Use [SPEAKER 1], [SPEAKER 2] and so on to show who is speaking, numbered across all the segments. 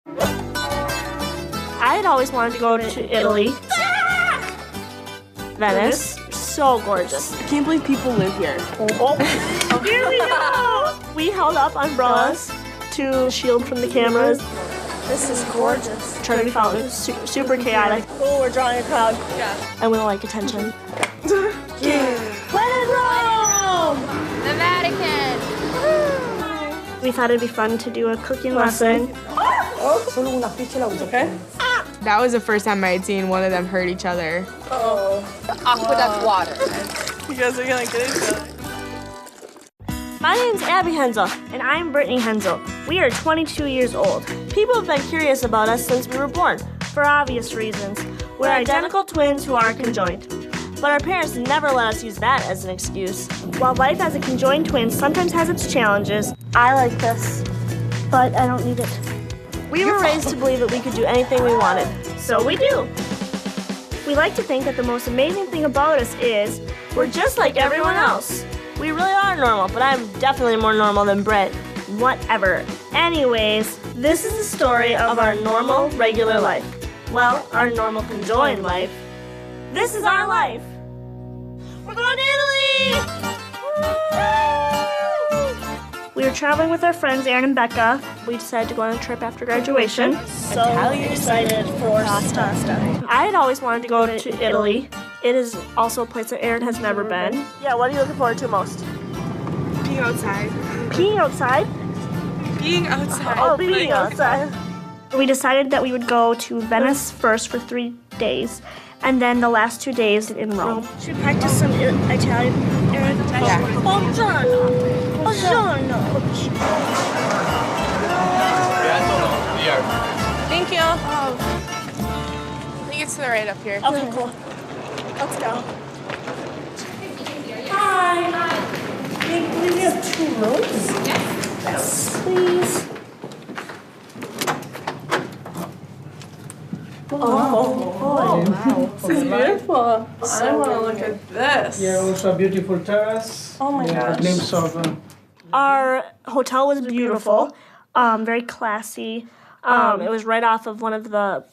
[SPEAKER 1] I had always wanted to go to Italy. Venice. So gorgeous.
[SPEAKER 2] I can't believe people live here.
[SPEAKER 1] Here we go! We held up umbrellas to shield from the cameras. This is gorgeous. Trying to be found. It was super chaotic. Oh, we're drawing a crowd.
[SPEAKER 2] Yeah.
[SPEAKER 1] And we don't like attention.
[SPEAKER 2] Yeah.
[SPEAKER 1] When in Rome!
[SPEAKER 3] The Vatican.
[SPEAKER 1] We thought it'd be fun to do a cooking lesson.
[SPEAKER 2] Okay. That was the first time I had seen one of them hurt each other.
[SPEAKER 3] Aqueduct water.
[SPEAKER 2] You guys are gonna get each other.
[SPEAKER 1] My name's Abby Hensel, and I'm Brittany Hensel. We are 22 years old. People have been curious about us since we were born, for obvious reasons. We're identical twins who are conjoined. But our parents never let us use that as an excuse. While life as a conjoined twin sometimes has its challenges, I like this, but I don't need it. We were raised to believe that we could do anything we wanted, so we do. We like to think that the most amazing thing about us is we're just like everyone else. We really are normal, but I'm definitely more normal than Britt. Whatever. Anyways, this is the story of our normal, regular life. Well, our normal conjoined life. This is our life. We're going to Italy! We were traveling with our friends Aaron and Becca. We decided to go on a trip after graduation. So excited for pasta. I had always wanted to go to Italy. It is also a place that Aaron has never been. Yeah, what are you looking forward to most?
[SPEAKER 2] Being outside.
[SPEAKER 1] Peeing outside?
[SPEAKER 2] Being outside.
[SPEAKER 1] Oh, being outside. We decided that we would go to Venice first for 3 days, and then the last 2 days in Rome. Should we practice some Italian, Aaron?
[SPEAKER 2] Yeah.
[SPEAKER 1] Buongiorno.
[SPEAKER 2] Thank you. I think it's to the right up here.
[SPEAKER 1] Okay, cool. Let's go. Hi. We have 2 rooms? Yes. Please. Oh, wow.
[SPEAKER 2] This is beautiful. I want to look at this.
[SPEAKER 4] Yeah, also a beautiful terrace.
[SPEAKER 2] Oh my gosh.
[SPEAKER 4] A glimpse of
[SPEAKER 1] Our hotel was beautiful, very classy. It was right off of one of the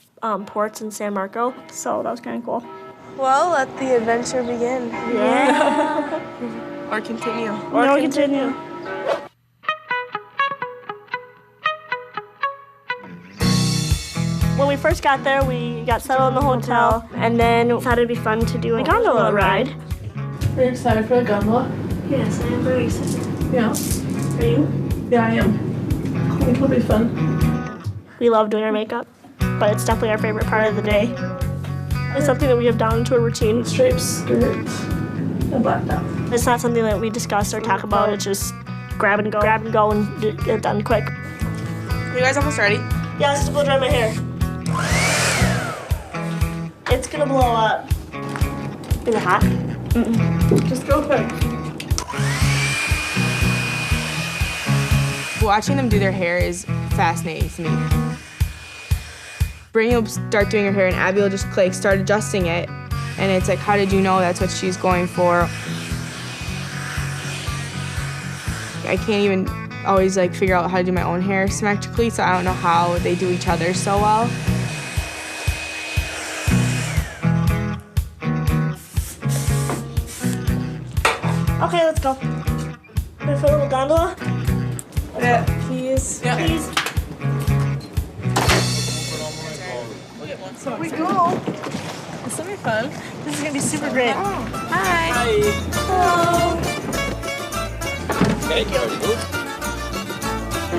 [SPEAKER 1] ports in San Marco, so that was kind of cool.
[SPEAKER 2] Well, let the adventure begin.
[SPEAKER 1] Yeah.
[SPEAKER 2] Or continue.
[SPEAKER 1] Or continue. When we first got there, we got settled in the hotel, and then we thought it'd be fun to do a gondola ride.
[SPEAKER 5] Are you excited for the gondola?
[SPEAKER 1] Yes, I am very excited.
[SPEAKER 5] Yeah.
[SPEAKER 1] Are you?
[SPEAKER 5] Yeah, I am. I think it'll be fun.
[SPEAKER 1] We love doing our makeup, but it's definitely our favorite part of the day. It's something that we have down into a routine.
[SPEAKER 5] Stripes, skirts, and black top.
[SPEAKER 1] It's not something that we discuss or talk about. It's just grab and go and get it done quick.
[SPEAKER 2] You guys almost ready?
[SPEAKER 1] Yeah, let's just blow dry my hair. It's gonna blow up. Is it hot?
[SPEAKER 5] Just go quick.
[SPEAKER 2] Watching them do their hair is fascinating to me. Brittany will start doing her hair and Abby will just start adjusting it. And it's like, how did you know that's what she's going for? I can't even always figure out how to do my own hair symmetrically, so I don't know how they do each other so well.
[SPEAKER 1] Okay, let's go. Ready for a little gondola?
[SPEAKER 2] Yeah, please. Yeah.
[SPEAKER 1] Please.
[SPEAKER 2] So we go. This will be fun.
[SPEAKER 1] This is gonna be super great.
[SPEAKER 2] Hi.
[SPEAKER 1] Hello.
[SPEAKER 4] Thank you.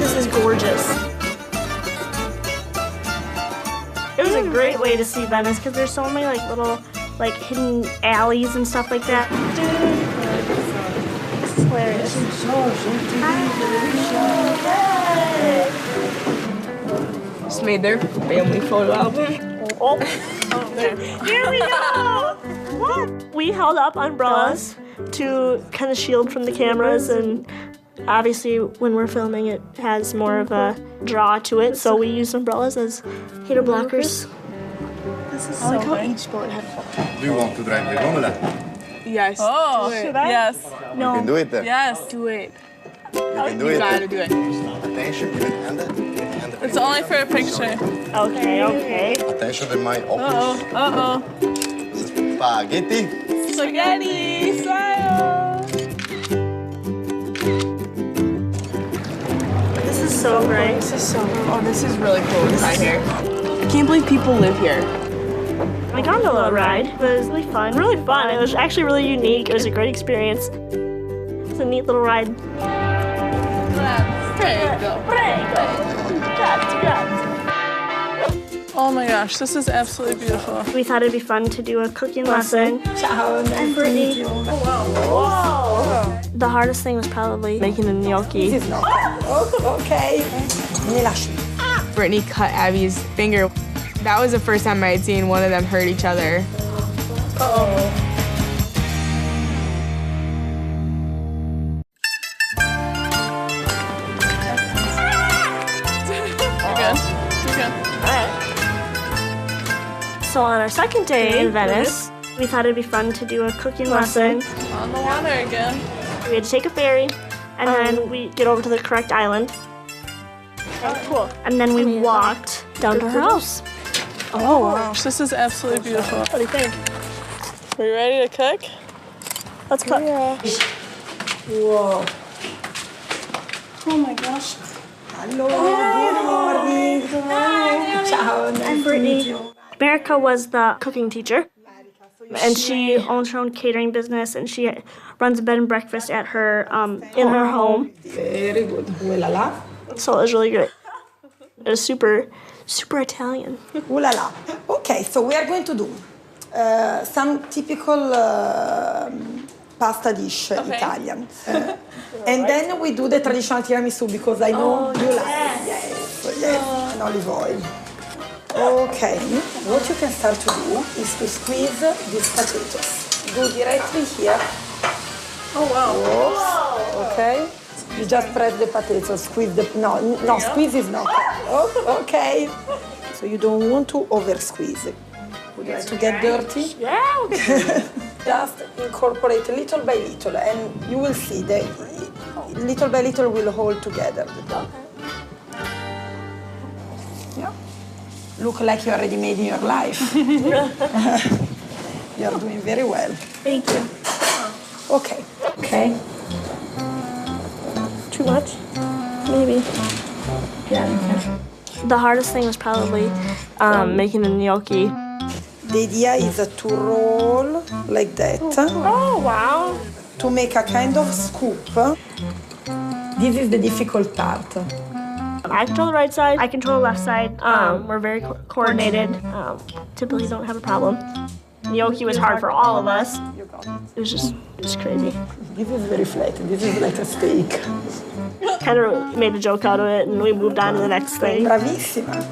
[SPEAKER 1] This is gorgeous. It was a great way to see Venice because there's so many little hidden alleys and stuff like that. This is hilarious.
[SPEAKER 2] Just made their family photo album.
[SPEAKER 1] Oh. Here we go! What? We held up umbrellas to kind of shield from the cameras, and obviously when we're filming it has more of a draw to it, so we use umbrellas as hater blockers. This is so how each boat had fun.
[SPEAKER 6] Do you want to drive the gondola?
[SPEAKER 2] Yes.
[SPEAKER 5] Oh,
[SPEAKER 2] do it.
[SPEAKER 1] should I?
[SPEAKER 2] Yes.
[SPEAKER 1] No.
[SPEAKER 6] You can do it then.
[SPEAKER 2] Yes. Do it.
[SPEAKER 6] You can do
[SPEAKER 2] You
[SPEAKER 6] it.
[SPEAKER 2] gotta do it.
[SPEAKER 6] Attention, you can hand it. You can hand it.
[SPEAKER 5] It's only for a picture.
[SPEAKER 1] Okay, okay.
[SPEAKER 6] Attention to my opus.
[SPEAKER 5] Uh-oh.
[SPEAKER 6] Spaghetti.
[SPEAKER 5] Spaghetti, smile.
[SPEAKER 1] This is so great.
[SPEAKER 2] This is really cool inside here. I can't believe people live here.
[SPEAKER 1] My gondola ride was really fun. Really fun. It was actually really unique. It was a great experience. It's a neat little ride.
[SPEAKER 5] Prego. Oh my gosh, this is absolutely beautiful.
[SPEAKER 1] We thought it'd be fun to do a cooking lesson. Ciao, I'm Brittany. Whoa. The hardest thing was probably making the gnocchi.
[SPEAKER 7] Okay.
[SPEAKER 2] Brittany cut Abby's finger. That was the first time I had seen one of them hurt each other.
[SPEAKER 1] So on our second day in Venice, we thought it'd be fun to do a cooking lesson.
[SPEAKER 5] On the water again.
[SPEAKER 1] We had to take a ferry, and then we get over to the correct island. Cool. And then we walked down to her house.
[SPEAKER 5] Oh wow, this is absolutely beautiful.
[SPEAKER 1] What do you think?
[SPEAKER 5] Are you ready to cook?
[SPEAKER 1] Let's cook.
[SPEAKER 7] Whoa.
[SPEAKER 5] Oh my gosh.
[SPEAKER 7] Hello. Good morning. Ciao.
[SPEAKER 1] I'm Brittany. America was the cooking teacher, and she owns her own catering business, and she runs a bed and breakfast at her in her home.
[SPEAKER 7] Very good. Ooh la la.
[SPEAKER 1] So it was really great. It was super Italian.
[SPEAKER 7] Ooh la la. Okay, so we are going to do some typical pasta dish, Italian. And then we do the traditional tiramisu because I know you like it. Yes, and olive oil. Okay, what you can start to do is to squeeze these potatoes. Go directly here.
[SPEAKER 5] Oh wow.
[SPEAKER 7] Okay, you just press the potatoes, squeeze the, no, squeeze is not. Oh, okay. So you don't want to over squeeze it. Would you like to get dirty?
[SPEAKER 1] Yeah.
[SPEAKER 7] Just incorporate little by little and you will see that little by little will hold together. Yeah. Look like you already made in your life. You're doing very well.
[SPEAKER 1] Thank you.
[SPEAKER 7] Okay. Okay.
[SPEAKER 1] Too much? Maybe.
[SPEAKER 7] Yeah.
[SPEAKER 1] The hardest thing was probably making the gnocchi.
[SPEAKER 7] The idea is to roll like that.
[SPEAKER 1] Oh, wow.
[SPEAKER 7] To make a kind of scoop. This is the difficult part.
[SPEAKER 1] I control the right side, I control the left side. We're very coordinated. Typically don't have a problem. Gnocchi was hard for all of us. It was crazy.
[SPEAKER 7] This is very flat. This is like a steak.
[SPEAKER 1] Kind of made a joke out of it and we moved on to the next thing.
[SPEAKER 7] Bravissima.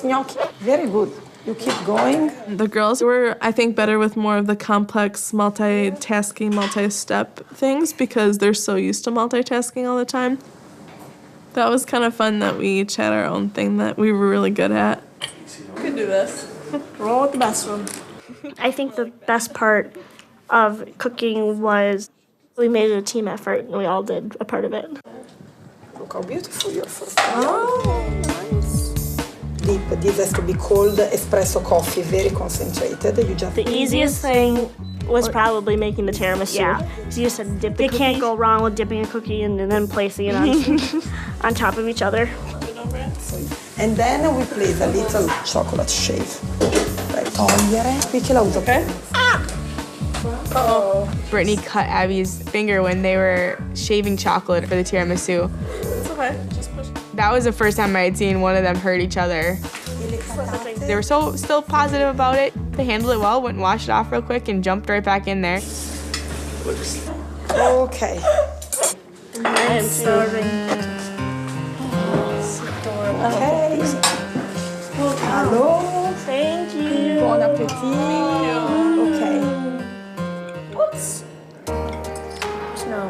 [SPEAKER 7] Gnocchi. Very good. You keep going.
[SPEAKER 5] The girls were, I think, better with more of the complex multitasking, multi-step things because they're so used to multitasking all the time. That was kind of fun that we each had our own thing that we were really good at. We can do this.
[SPEAKER 1] Roll with the best one. I think the best part of cooking was we made it a team effort and we all did a part of it.
[SPEAKER 7] Look how beautiful your first one. Oh, nice. Deep. This has to be cold espresso coffee, very concentrated. You just
[SPEAKER 1] the easiest thing was probably making the tiramisu. Yeah. So you said dip the cookie. You can't go wrong with dipping a cookie and then placing it on, on top of each other.
[SPEAKER 7] And then we place a little chocolate shave. Vai togliere. Qui che la uso. Okay.
[SPEAKER 2] Brittany cut Abby's finger when they were shaving chocolate for the tiramisu.
[SPEAKER 5] It's okay. Just push.
[SPEAKER 2] That was the first time I had seen one of them hurt each other. They were still positive about it. They handled it well, went and washed it off real quick and jumped right back in there.
[SPEAKER 7] Okay.
[SPEAKER 1] I'm starving.
[SPEAKER 7] Okay. Hello.
[SPEAKER 1] Thank you.
[SPEAKER 7] Bon appetit. Okay.
[SPEAKER 1] Oops. No.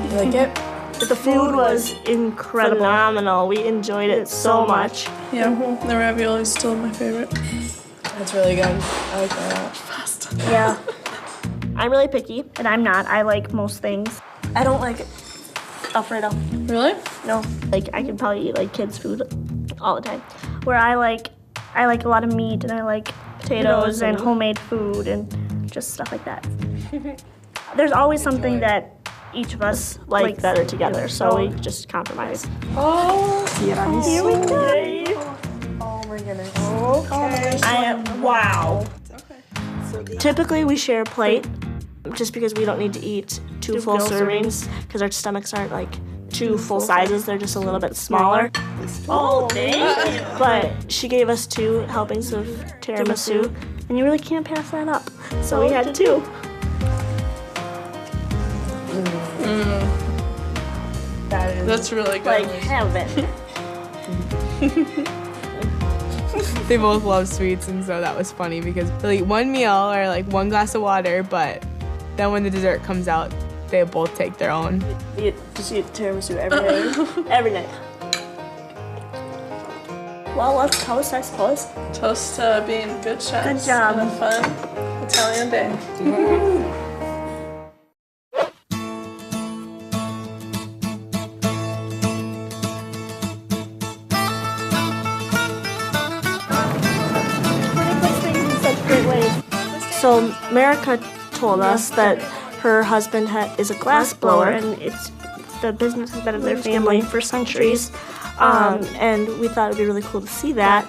[SPEAKER 5] You like it?
[SPEAKER 1] The food was incredible. Phenomenal. We enjoyed it so much.
[SPEAKER 5] Yeah, the ravioli is still my favorite.
[SPEAKER 2] That's really good. I like that.
[SPEAKER 5] Fast.
[SPEAKER 1] Yeah. I'm really picky, and I'm not. I like most things.
[SPEAKER 5] I don't like
[SPEAKER 1] Alfredo.
[SPEAKER 5] Really?
[SPEAKER 1] No, like I could probably eat like kids' food all the time. Where I like a lot of meat and I like potatoes and homemade food and just stuff like that. There's always something that each of us like better together, so we just compromise.
[SPEAKER 5] Oh,
[SPEAKER 1] Here we go.
[SPEAKER 5] oh my goodness.
[SPEAKER 1] Okay. Wow. Typically we share a plate just because we don't need to eat two full servings because our stomachs aren't like two full sizes, they're just a little bit smaller.
[SPEAKER 5] Oh, thank you.
[SPEAKER 1] But she gave us 2 helpings of tiramisu, and you really can't pass that up. So we had 2.
[SPEAKER 5] That's really good.
[SPEAKER 1] Like heaven.
[SPEAKER 2] They both love sweets, and so that was funny because they'll eat one meal or like one glass of water, but then when the dessert comes out, they both take their own.
[SPEAKER 1] Just eat tiramisu every day. Every night. Well, let's toast, I suppose.
[SPEAKER 5] Toast to being good chefs.
[SPEAKER 1] Good job.
[SPEAKER 5] And a fun Italian day.
[SPEAKER 1] So America told us that her husband is a glass blower, and it's the business has been in their family for centuries. And we thought it'd be really cool to see that.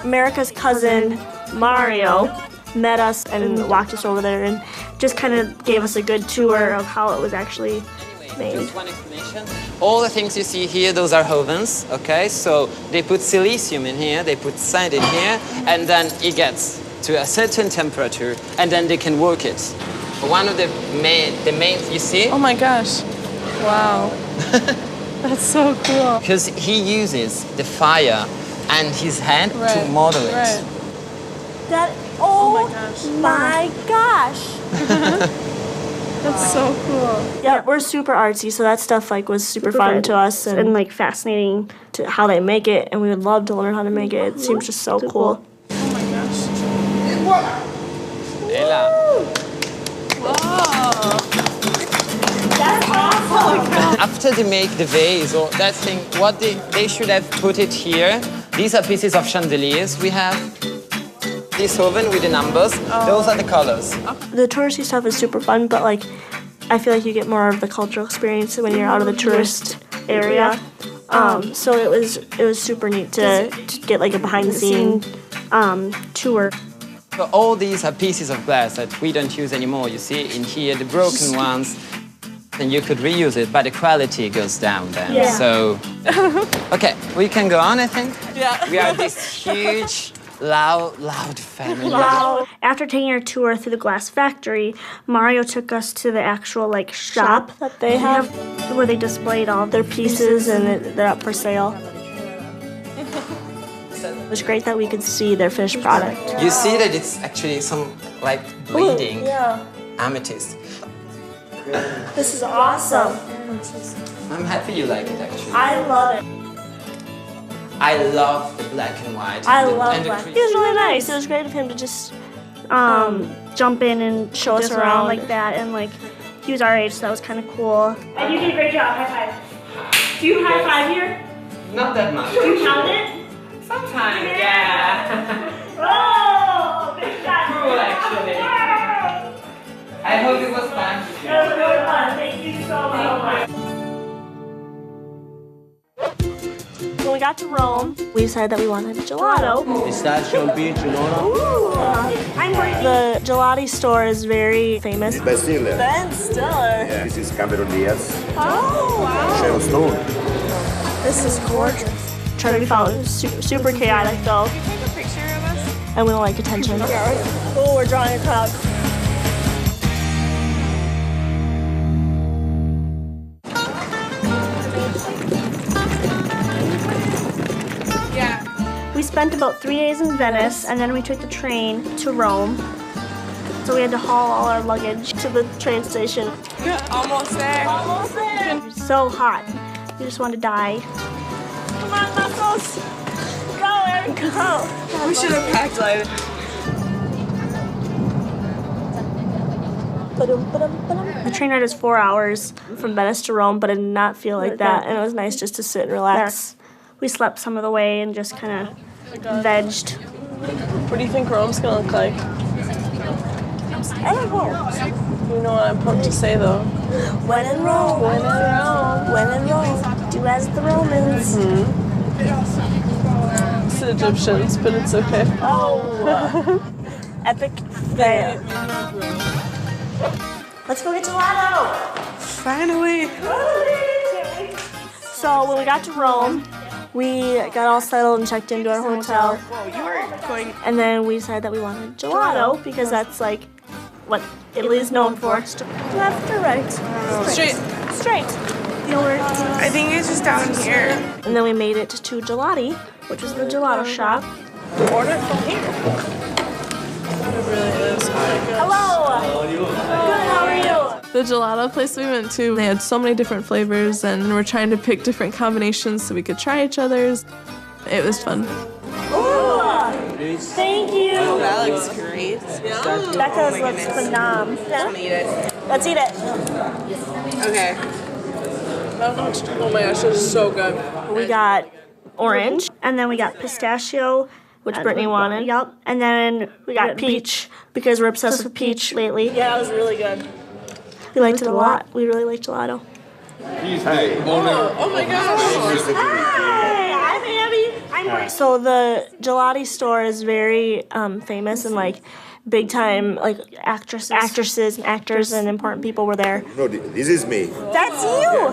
[SPEAKER 1] America's cousin Mario met us and walked us over there and just kind of gave us a good tour of how it was actually made.
[SPEAKER 8] Just one explanation. All the things you see here, those are ovens, okay? So they put silicium in here, they put sand in here, and then it gets to a certain temperature, and then they can work it. One of the main you see?
[SPEAKER 5] Oh my gosh. Wow. That's so cool.
[SPEAKER 8] Because he uses the fire and his hand to model it.
[SPEAKER 5] Right.
[SPEAKER 1] Oh
[SPEAKER 5] my gosh.
[SPEAKER 1] my gosh.
[SPEAKER 5] That's so cool.
[SPEAKER 1] Yeah, we're super artsy, so that stuff like was super fun to us and like fascinating to how they make it, and we would love to learn how to make it. It seems just so cool.
[SPEAKER 5] Oh my gosh.
[SPEAKER 8] Ella.
[SPEAKER 5] Wow.
[SPEAKER 1] That's awesome.
[SPEAKER 8] After they make the vase or that thing, what they should have put it here. These are pieces of chandeliers. We have this oven with the numbers. Those are the colors.
[SPEAKER 1] The touristy stuff is super fun, but like I feel like you get more of the cultural experience when you're out of the tourist area. So it was super neat to get like a behind the scene tour.
[SPEAKER 8] So all these are pieces of glass that we don't use anymore. You see in here the broken ones. And you could reuse it, but the quality goes down then.
[SPEAKER 1] Yeah.
[SPEAKER 8] So, okay, we can go on, I think.
[SPEAKER 5] Yeah.
[SPEAKER 8] We are this huge, loud family.
[SPEAKER 1] Wow. After taking our tour through the glass factory, Mario took us to the actual like shop that they have where they displayed all of their pieces and they're up for sale. It was great that we could see their finished product.
[SPEAKER 8] You see that it's actually some like bleeding
[SPEAKER 5] Yeah.
[SPEAKER 8] amethyst.
[SPEAKER 1] This is awesome.
[SPEAKER 8] I'm happy you like it actually.
[SPEAKER 1] I love it.
[SPEAKER 8] I love the black and white.
[SPEAKER 1] I
[SPEAKER 8] and the,
[SPEAKER 1] love
[SPEAKER 8] and the
[SPEAKER 1] that.
[SPEAKER 8] cream.
[SPEAKER 1] It was really nice. It was great of him to just jump in and show us around like that, and like he was our age, so that was kind of cool. And you did a great job. High five. Do you high five here?
[SPEAKER 8] Not that much.
[SPEAKER 1] Do you count it?
[SPEAKER 8] Sometimes, yeah.
[SPEAKER 1] Oh, big shot.
[SPEAKER 8] Cool, actually. I hope it was fun.
[SPEAKER 1] It was really fun. Thank you so much. When we got to Rome, we decided that we wanted a gelato.
[SPEAKER 4] Pistachio and peach, you know?
[SPEAKER 1] I'm Brittany. The gelati store is very famous.
[SPEAKER 6] Ben Stiller.
[SPEAKER 1] Ben Stiller.
[SPEAKER 6] This is Cameron Diaz.
[SPEAKER 1] Oh, wow.
[SPEAKER 6] Sharon Stone.
[SPEAKER 1] This is gorgeous. Trying to be found super chaotic though.
[SPEAKER 5] Can you take a picture of us?
[SPEAKER 1] And we don't like attention. Oh, we're drawing a crowd.
[SPEAKER 5] Yeah.
[SPEAKER 1] We spent about 3 days in Venice, and then we took the train to Rome. So we had to haul all our luggage to the train station.
[SPEAKER 5] Almost there.
[SPEAKER 1] Almost there. It was so hot. We just wanted to die. Come on, muscles. Go, Aaron, go.
[SPEAKER 5] We should have packed light.
[SPEAKER 1] The train ride is 4 hours from Venice to Rome, but it did not feel like that, and it was nice just to sit and relax. We slept some of the way and just kind of vegged.
[SPEAKER 5] What do you think Rome's gonna look like?
[SPEAKER 1] I don't know.
[SPEAKER 5] You know what I'm pumped to say though.
[SPEAKER 1] When in Rome, when in Rome, when in Rome, do as the Romans.
[SPEAKER 5] It's the Egyptians, but it's okay.
[SPEAKER 1] Oh, epic fail. Let's go get gelato.
[SPEAKER 5] Finally.
[SPEAKER 1] So when we got to Rome, we got all settled and checked into our hotel.
[SPEAKER 5] Whoa, you are going.
[SPEAKER 1] And then we decided that we wanted gelato because that's like what Italy's known for. Left or right?
[SPEAKER 5] Straight.
[SPEAKER 1] Straight. The older.
[SPEAKER 5] I think it's just down here.
[SPEAKER 1] And then we made it to Gelati, which was the gelato shop.
[SPEAKER 5] Order from here. It really is.
[SPEAKER 1] Hello. Good. How are you?
[SPEAKER 5] The gelato place we went to, they had so many different flavors, and we're trying to pick different combinations so we could try each other's. It was fun.
[SPEAKER 1] Ooh. Thank you.
[SPEAKER 5] That looks great.
[SPEAKER 1] Becca's looks phenomenal. Yeah? Let's eat it.
[SPEAKER 5] Okay. Oh my gosh, this is so good.
[SPEAKER 1] We got orange, and then we got pistachio, which Brittany wanted. Yup. And then we got peach, because we're obsessed with peach lately.
[SPEAKER 5] Yeah, it was really good.
[SPEAKER 1] We liked it a lot. We really like gelato.
[SPEAKER 5] Oh my gosh.
[SPEAKER 1] Hi, I'm Abby. I'm Brittany. So the gelati store is very famous and like big time like actresses and actors and important people were there.
[SPEAKER 6] No, this is me.
[SPEAKER 1] That's you.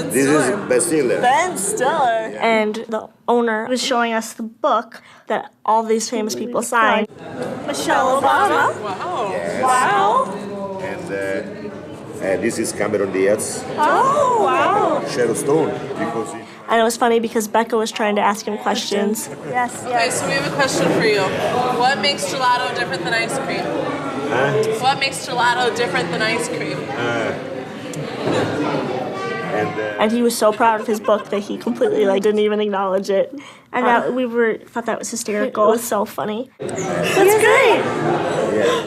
[SPEAKER 6] This is Ben Stiller.
[SPEAKER 1] Ben Stiller. And the owner was showing us the book that all these famous people signed. Michelle Obama.
[SPEAKER 5] Wow.
[SPEAKER 1] Wow.
[SPEAKER 6] And this is Cameron Diaz.
[SPEAKER 1] Oh, wow.
[SPEAKER 6] Sharon Stone, because he...
[SPEAKER 1] And it was funny because Becca was trying to ask him questions. Yes,
[SPEAKER 5] Okay, so we have a question for you. What makes gelato different than ice cream? What makes gelato different than ice cream?
[SPEAKER 1] And he was so proud of his book that he completely like didn't even acknowledge it. And that thought that was hysterical. It was so funny. That's great.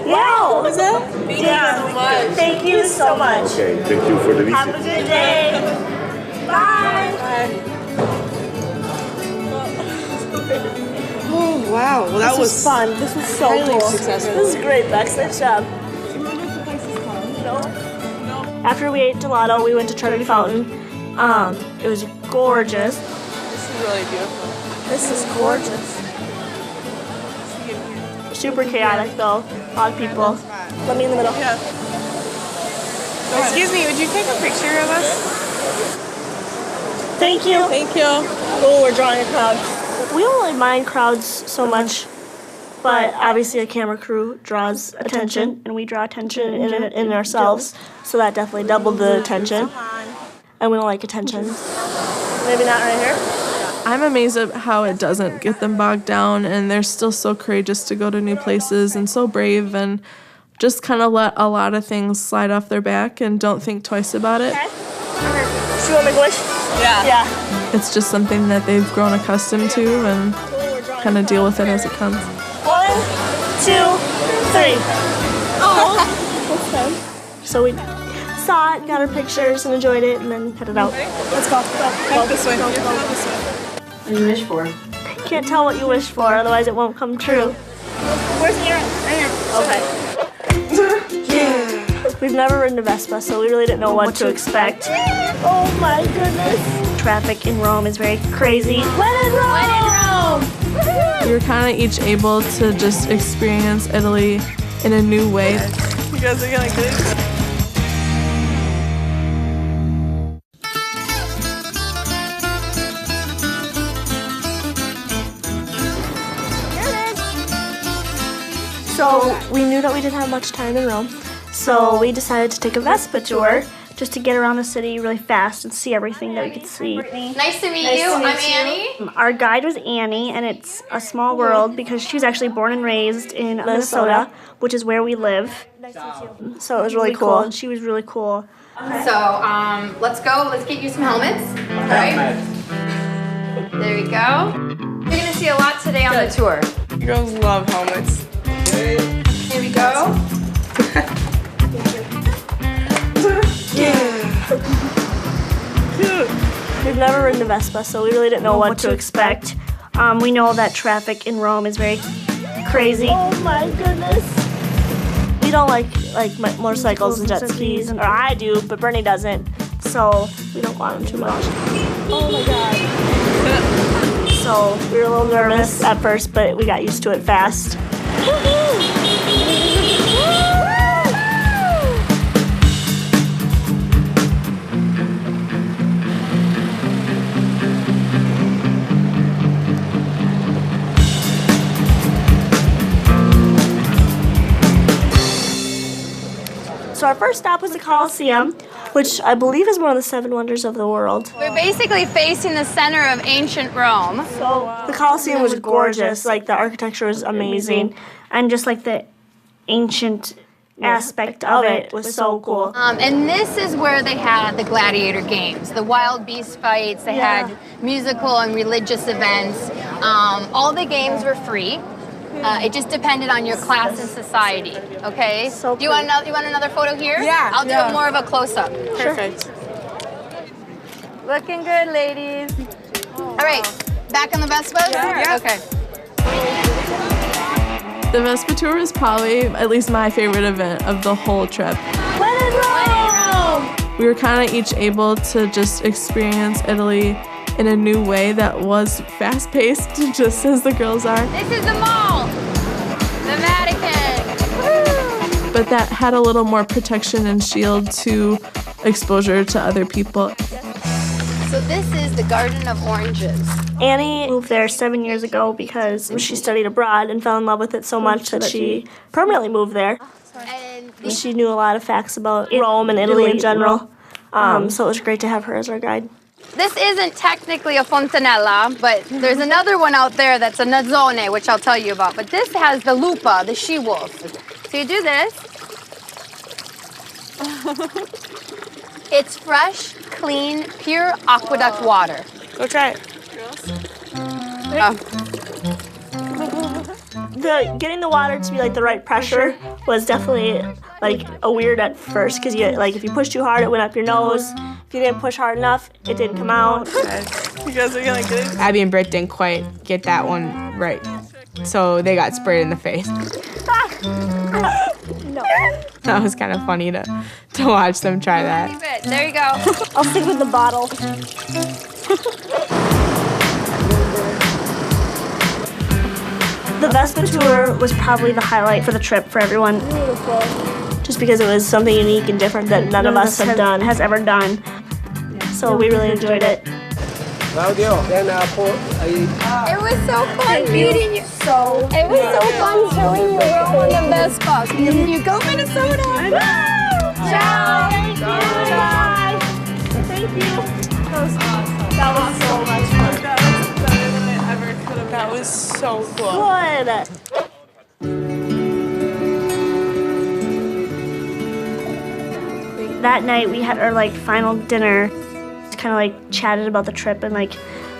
[SPEAKER 1] Wow. Was that?
[SPEAKER 5] Thank you so much.
[SPEAKER 1] Thank you so much.
[SPEAKER 6] Okay, thank you for the visit.
[SPEAKER 1] Have a good day. Bye.
[SPEAKER 5] Oh, wow. Well, that
[SPEAKER 1] This was fun. This was so
[SPEAKER 5] highly
[SPEAKER 1] cool.
[SPEAKER 5] successful.
[SPEAKER 1] This is great, Bex. Nice job. After we ate gelato, we went to Trevi Fountain. It was gorgeous.
[SPEAKER 5] This is really beautiful.
[SPEAKER 1] This is gorgeous. Super chaotic though. A lot of people. Let me in the middle.
[SPEAKER 5] Yeah. Excuse me, would you take a picture of us?
[SPEAKER 1] Thank you.
[SPEAKER 5] Thank you.
[SPEAKER 1] Oh, we're drawing a crowd. We don't really mind crowds so much, but obviously a camera crew draws attention, and we draw attention in ourselves, so that definitely doubled the attention. And we don't like attention. Maybe not right here.
[SPEAKER 5] I'm amazed at how it doesn't get them bogged down, and they're still so courageous to go to new places and so brave and just kind of let a lot of things slide off their back and don't think twice about it.
[SPEAKER 1] Okay. So you want to make a wish?
[SPEAKER 5] Yeah.
[SPEAKER 1] Yeah.
[SPEAKER 5] It's just something that they've grown accustomed to and kind of deal with it as it comes.
[SPEAKER 1] 1, 2, 3. Oh. So we saw it, got our pictures, and enjoyed it, and then headed out. Let's go. Go
[SPEAKER 5] this way.
[SPEAKER 1] Go.
[SPEAKER 9] What do you wish for?
[SPEAKER 1] Can't tell what you wish for, otherwise it won't come true. Where's the arrow? Right here. Okay. We've never ridden a Vespa, so we really didn't know what to expect. Oh my goodness. Traffic in Rome is very crazy. When in Rome!
[SPEAKER 3] When in Rome!
[SPEAKER 5] We were kind of each able to just experience Italy in a new way. You guys are gonna get it.
[SPEAKER 1] So we knew that we didn't have much time in Rome, so we decided to take a Vespa tour just to get around the city really fast and see everything that we could see.
[SPEAKER 3] Nice to meet you. I'm Annie.
[SPEAKER 1] Our guide was Annie, and it's a small world because she was actually born and raised in Minnesota, which is where we live. So it was really cool, and she was really cool.
[SPEAKER 3] So, let's go. Let's get you some helmets. All right. There we go. You're gonna see a lot today on the tour.
[SPEAKER 5] You girls love helmets.
[SPEAKER 3] Here we go.
[SPEAKER 1] We've never ridden a Vespa, so we really didn't know what to expect. We know that traffic in Rome is very crazy. Oh my goodness. We don't like motorcycles and jet skis, or I do, but Brittany doesn't, so we don't want them too much. Oh my god. So we were a little nervous at first, but we got used to it fast. So our first stop was the Colosseum, which I believe is one of the 7 wonders of the world.
[SPEAKER 3] We're basically facing the center of ancient Rome.
[SPEAKER 1] So the Colosseum was gorgeous, like the architecture was amazing, and just like the ancient aspect of it was so cool.
[SPEAKER 3] And this is where they had the gladiator games, the wild beast fights, they had musical and religious events. All the games were free. It just depended on your class and society, okay?
[SPEAKER 1] So
[SPEAKER 3] do you want another photo here?
[SPEAKER 2] Yeah.
[SPEAKER 3] I'll do more of a close-up.
[SPEAKER 2] Perfect.
[SPEAKER 3] Looking good, ladies. All right, back on the Vespa?
[SPEAKER 2] Yeah.
[SPEAKER 3] Okay.
[SPEAKER 5] The Vespa tour was probably at least my favorite event of the whole trip. We were kind of each able to just experience Italy in a new way that was fast-paced, just as the girls are.
[SPEAKER 3] This is the mall, the Vatican. Woo!
[SPEAKER 5] But that had a little more protection and shield to exposure to other people.
[SPEAKER 3] So this is the Garden of Oranges.
[SPEAKER 1] Annie moved there 7 years ago because she studied abroad and fell in love with it so much that she permanently moved there.
[SPEAKER 3] And
[SPEAKER 1] She knew a lot of facts about Rome and Italy in general, so it was great to have her as our guide.
[SPEAKER 3] this isn't technically a fontanella, but there's another one out there that's a nazzone, which I'll tell you about. But this has the lupa, the she-wolf. So you do this. It's fresh, clean, pure aqueduct water.
[SPEAKER 1] Go try it. Getting the water to be like the right pressure was definitely like a weird at first because if you pushed too hard it went up your nose. If you didn't push hard enough, it didn't come out.
[SPEAKER 5] You guys are gonna get it?
[SPEAKER 2] Abby and Britt didn't quite get that one right, so they got sprayed in the face.
[SPEAKER 1] No.
[SPEAKER 2] That was kind of funny to watch them try that.
[SPEAKER 3] Keep it. There you go.
[SPEAKER 1] I'll stick with the bottle. The Vespa tour was probably the highlight for the trip for everyone. Beautiful. Just because it was something unique and different that none of us has ever done. So we really enjoyed it.
[SPEAKER 4] Claudio, then
[SPEAKER 3] It was so fun meeting you. It was so fun showing you Rome on the Vespa. Because you go Minnesota. Ciao.
[SPEAKER 1] Bye. Thank you. That was awesome. That was so much fun.
[SPEAKER 5] That was better than I ever could have. That was so cool.
[SPEAKER 1] Good. That night we had our final dinner. Kind of chatted about the trip and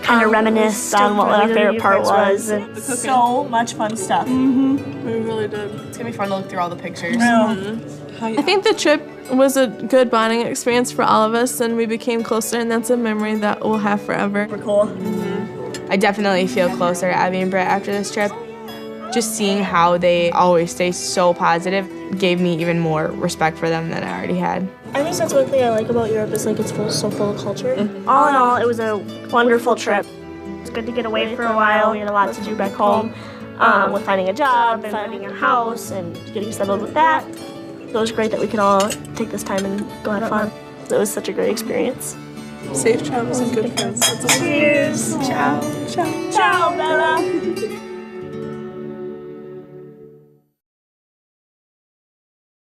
[SPEAKER 1] kind of reminisced on what our favorite part was. And so much fun stuff.
[SPEAKER 5] Mm-hmm. We really did.
[SPEAKER 2] It's gonna be fun to look through all the pictures.
[SPEAKER 5] I think the trip was a good bonding experience for all of us, and we became closer, and that's a memory that we'll have forever.
[SPEAKER 1] Super cool.
[SPEAKER 2] I definitely feel closer to Abby and Britt after this trip. Just seeing how they always stay so positive gave me even more respect for them than I already had.
[SPEAKER 1] I think that's one thing I like about Europe is it's so full of culture. All in all, it was a wonderful trip. It's good to get away for a while. We had a lot to do back home with finding a job and finding a house and getting settled with that. So it was great that we could all take this time and go have fun. It was such a great experience.
[SPEAKER 5] Safe travels and good friends.
[SPEAKER 1] Cheers. Ciao. Ciao. Ciao, Bella.